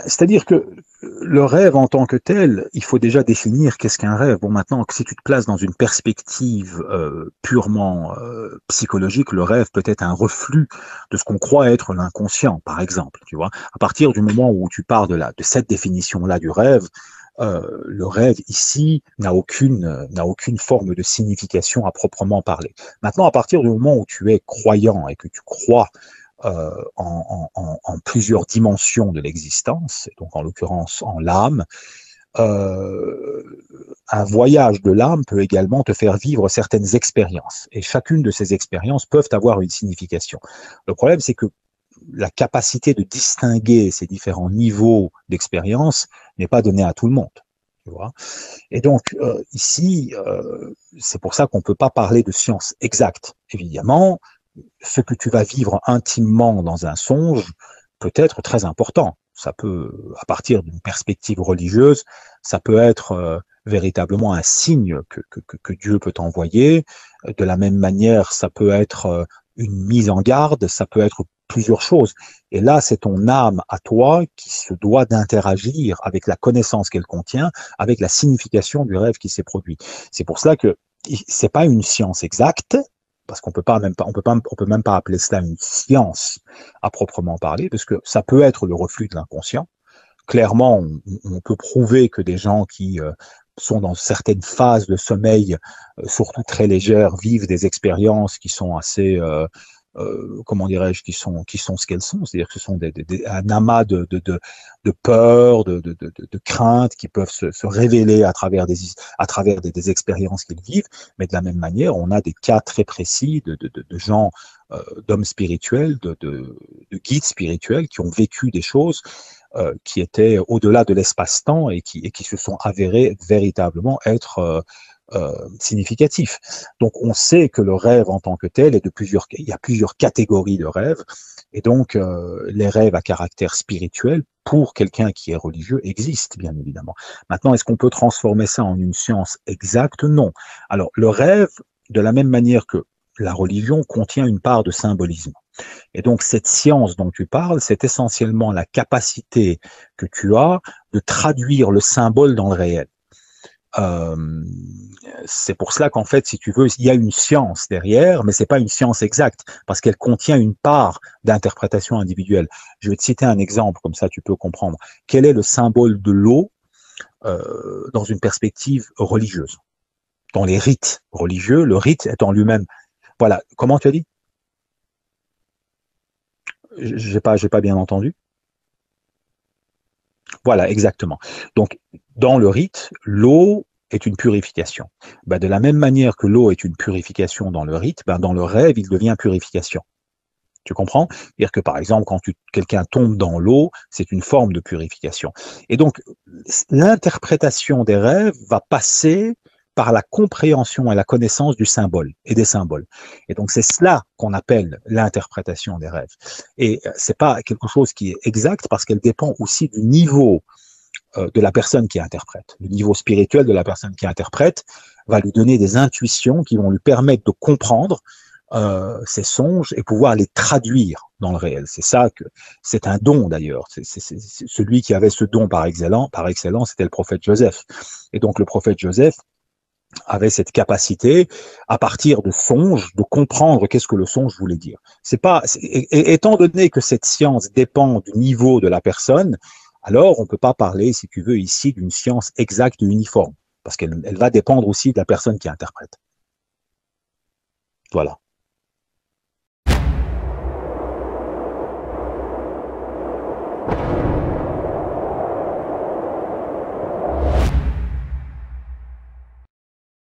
C'est-à-dire que le rêve en tant que tel, il faut déjà définir qu'est-ce qu'un rêve. Bon, maintenant, si tu te places dans une perspective purement psychologique, le rêve peut être un reflux de ce qu'on croit être l'inconscient, par exemple. Tu vois, à partir du moment où tu pars de cette définition-là du rêve, le rêve ici n'a aucune forme de signification à proprement parler. Maintenant, à partir du moment où tu es croyant et que tu crois en plusieurs dimensions de l'existence, donc en l'occurrence en l'âme, euh, un voyage de l'âme peut également te faire vivre certaines expériences. Et chacune de ces expériences peuvent avoir une signification. Le problème, c'est que la capacité de distinguer ces différents niveaux d'expérience n'est pas donnée à tout le monde. Tu vois. Et donc, ici, c'est pour ça qu'on ne peut pas parler de science exacte. Évidemment, ce que tu vas vivre intimement dans un songe peut être très important. Ça peut, à partir d'une perspective religieuse, ça peut être véritablement un signe que Dieu peut t'envoyer. De la même manière, ça peut être une mise en garde, ça peut être plusieurs choses. Et là, c'est ton âme à toi qui se doit d'interagir avec la connaissance qu'elle contient, avec la signification du rêve qui s'est produit. C'est pour cela que c'est pas une science exacte, parce qu'on peut pas même pas, on peut même pas appeler cela une science à proprement parler, parce que ça peut être le reflux de l'inconscient. Clairement, on peut prouver que des gens qui sont dans certaines phases de sommeil, surtout très légères, vivent des expériences qui sont assez comment dirais-je, qui sont ce qu'elles sont, c'est-à-dire que ce sont un amas de peur, de craintes qui peuvent se révéler à travers des expériences qu'ils vivent, mais de la même manière, on a des cas très précis de gens, d'hommes spirituels, de guides spirituels qui ont vécu des choses qui étaient au-delà de l'espace-temps et qui se sont avérés véritablement être significatif. Donc on sait que le rêve en tant que tel est il y a plusieurs catégories de rêves, et donc les rêves à caractère spirituel pour quelqu'un qui est religieux existent bien évidemment. Maintenant, est-ce qu'on peut transformer ça en une science exacte? Non. Alors le rêve, de la même manière que la religion, contient une part de symbolisme. Et donc cette science dont tu parles, c'est essentiellement la capacité que tu as de traduire le symbole dans le réel. Euh, c'est pour cela qu'en fait, si tu veux, il y a une science derrière, mais c'est pas une science exacte, parce qu'elle contient une part d'interprétation individuelle. Je vais te citer un exemple, comme ça tu peux comprendre. Quel est le symbole de l'eau dans une perspective religieuse? Dans les rites religieux, le rite est en lui-même. Voilà. Comment tu as dit? J'ai pas bien entendu. Voilà, exactement. Donc, dans le rite, l'eau est une purification. Ben, de la même manière que l'eau est une purification dans le rite, ben, dans le rêve, il devient purification. Tu comprends? C'est-à-dire que, par exemple, quand quelqu'un tombe dans l'eau, c'est une forme de purification. Et donc, l'interprétation des rêves va passer par la compréhension et la connaissance du symbole et des symboles. Et donc, c'est cela qu'on appelle l'interprétation des rêves. Et c'est pas quelque chose qui est exact parce qu'elle dépend aussi du niveau de la personne qui interprète. Le niveau spirituel de la personne qui interprète va lui donner des intuitions qui vont lui permettre de comprendre ces songes et pouvoir les traduire dans le réel. C'est ça que c'est un don d'ailleurs. C'est celui qui avait ce don par excellence, c'était le prophète Joseph. Et donc le prophète Joseph avait cette capacité, à partir de songes, de comprendre qu'est-ce que le songe voulait dire. C'est pas, étant donné que cette science dépend du niveau de la personne, alors on ne peut pas parler, si tu veux, ici d'une science exacte et uniforme, parce qu'elle va dépendre aussi de la personne qui interprète. Voilà.